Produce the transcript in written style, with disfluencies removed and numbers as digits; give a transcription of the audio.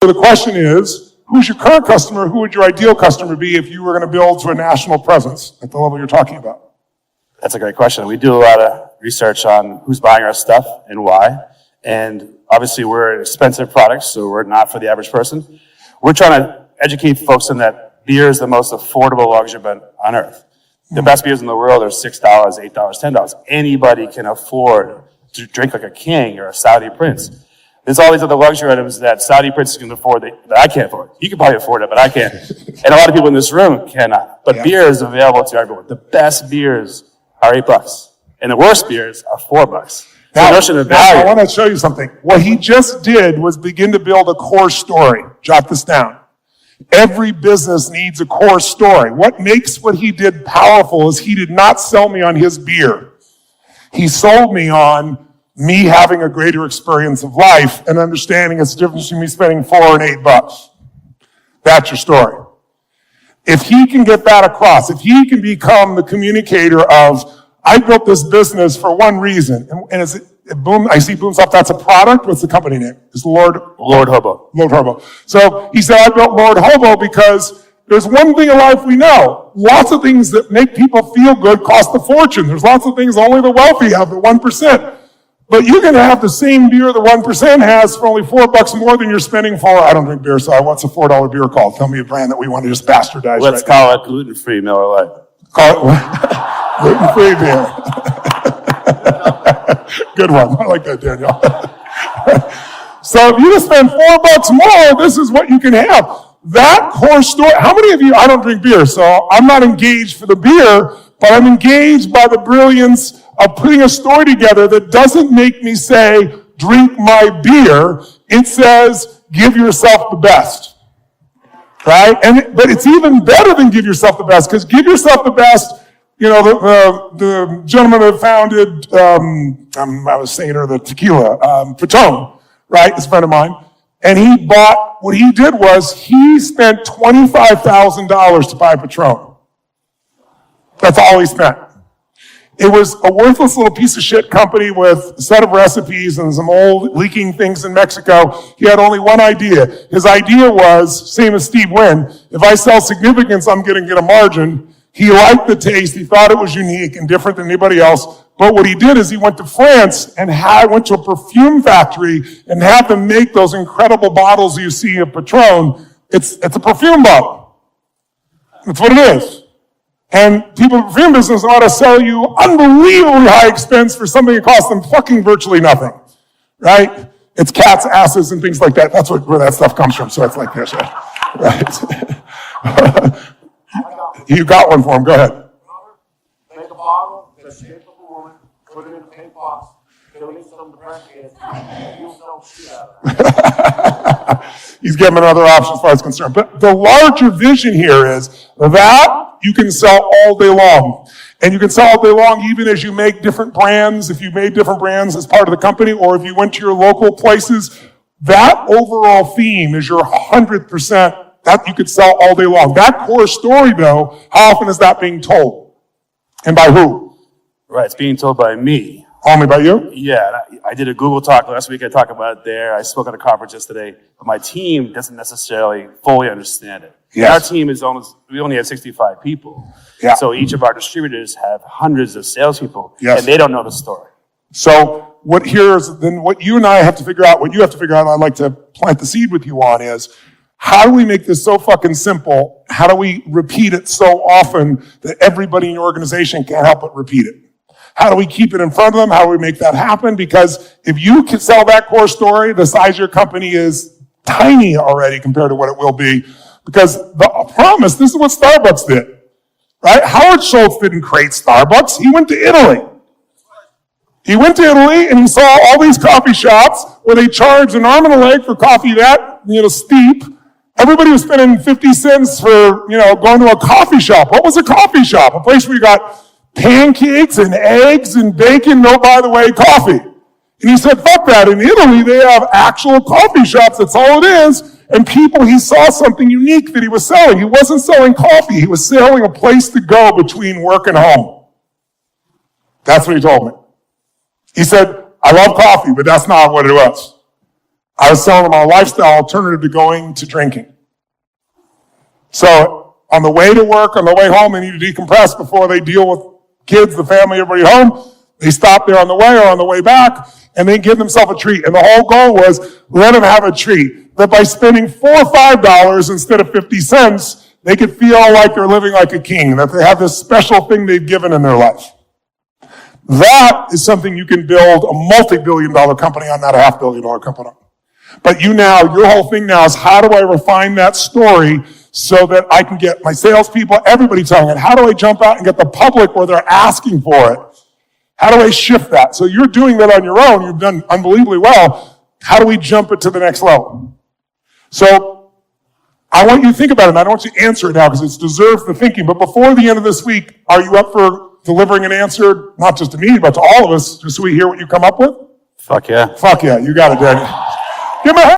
So the question is, who's your current customer? Who would your ideal customer be if you were going to build to a national presence at the level you're talking about? That's a great question. We do a lot of research on who's buying our stuff and why. And obviously we're an expensive product, so we're not for the average person. We're trying to educate folks in that beer is the most affordable luxury on earth. The best beers in the world are $6, $8, $10. Anybody can afford to drink like a king or a Saudi prince. There's all these other luxury items that Saudi princes can afford that I can't afford. You can probably afford it, but I can't. And a lot of people in this room cannot. But beer is available to everyone. The best beers are $8, and the worst beers are $4. Now, the notion of value. I want to show you something. What he just did was begin to build a core story. Jot this down. Every business needs a core story. What makes what he did powerful is he did not sell me on his beer. He sold me on me having a greater experience of life and understanding it's the difference between me spending $4 and $8. That's your story. If he can get that across, if he can become the communicator of, I built this business for one reason, and is it Boom? I see Boomsoft. That's a product. What's the company name? It's Lord Hobo. Lord Hobo. So he said, I built Lord Hobo because there's one thing in life we know. Lots of things that make people feel good cost a fortune. There's lots of things only the wealthy have, the 1%. But you can have the same beer the 1% has for only $4 more than you're spending for. I don't drink beer, so what's a $4 beer called? Tell me a brand that we want to just bastardize. Let's call it gluten-free Miller Lite. Call it gluten-free beer. Good one. I like that, Daniel. So if you just spend $4 more, this is what you can have. That core story. How many of you, I don't drink beer, so I'm not engaged for the beer, but I'm engaged by the brilliance of putting a story together that doesn't make me say, drink my beer. It says, give yourself the best. Right? But it's even better than give yourself the best, because give yourself the best. You know, the gentleman that founded, I was saying her, the tequila, Patron, right? It's a friend of mine. And he bought, what he did was he spent $25,000 to buy Patron. That's all he spent. It was a worthless little piece of shit company with a set of recipes and some old leaking things in Mexico. He had only one idea. His idea was, same as Steve Wynn, if I sell significance, I'm going to get a margin. He liked the taste. He thought it was unique and different than anybody else. But what he did is he went to France and went to a perfume factory and had them make those incredible bottles you see of Patron. It's a perfume bottle. That's what it is. And people in the perfume business ought to sell you unbelievably high expense for something that costs them fucking virtually nothing. Right? It's cats' asses and things like that. That's where that stuff comes from. So it's like this, right? You got one for him. Go ahead. Take a bottle, the shape of a woman, put it in a pink box, donate some to breast kids, you'll sell shit out of it. He's giving another option as far as concerned. But the larger vision here is that you can sell all day long. And you can sell all day long even as you make different brands, if you made different brands as part of the company, or if you went to your local places. That overall theme is your 100%. That you could sell all day long. That core story, though, how often is that being told? And by who? Right, it's being told by me. Only by you? Yeah, I did a Google talk last week. I talked about it there. I spoke at a conference yesterday. But my team doesn't necessarily fully understand it. Yes. Our team is we only have 65 people. Yeah. So each of our distributors have hundreds of salespeople. Yes. And they don't know the story. So what you and I have to figure out, what you have to figure out, and I'd like to plant the seed with you on is, how do we make this so fucking simple? How do we repeat it so often that everybody in your organization can't help but repeat it? How do we keep it in front of them? How do we make that happen? Because if you can sell that core story, the size of your company is tiny already compared to what it will be. Because the promise, this is what Starbucks did, right? Howard Schultz didn't create Starbucks. He went to Italy. He went to Italy and he saw all these coffee shops where they charged an arm and a leg for coffee that, steep. Everybody was spending 50 cents for, going to a coffee shop. What was a coffee shop? A place where you got pancakes and eggs and bacon, no, by the way, coffee. And he said, fuck that. In Italy, they have actual coffee shops. That's all it is. And he saw something unique that he was selling. He wasn't selling coffee. He was selling a place to go between work and home. That's what he told me. He said, I love coffee, but that's not what it was. I was telling them a lifestyle alternative to going to drinking. So on the way to work, on the way home, they need to decompress before they deal with kids, the family, everybody home. They stop there on the way or on the way back, and they give themselves a treat. And the whole goal was, let them have a treat. That by spending $4 or $5 instead of 50 cents, they could feel like they're living like a king, that they have this special thing they've given in their life. That is something you can build a multi-billion-dollar company on, not a half-billion-dollar company on. But your whole thing now is, how do I refine that story so that I can get my salespeople, everybody telling it? How do I jump out and get the public where they're asking for it? How do I shift that? So you're doing that on your own. You've done unbelievably well. How do we jump it to the next level? So I want you to think about it, and I don't want you to answer it now because it deserves the thinking. But before the end of this week, are you up for delivering an answer, not just to me, but to all of us, just so we hear what you come up with? Fuck yeah. Fuck yeah, you got it, Danny. Give him a hand.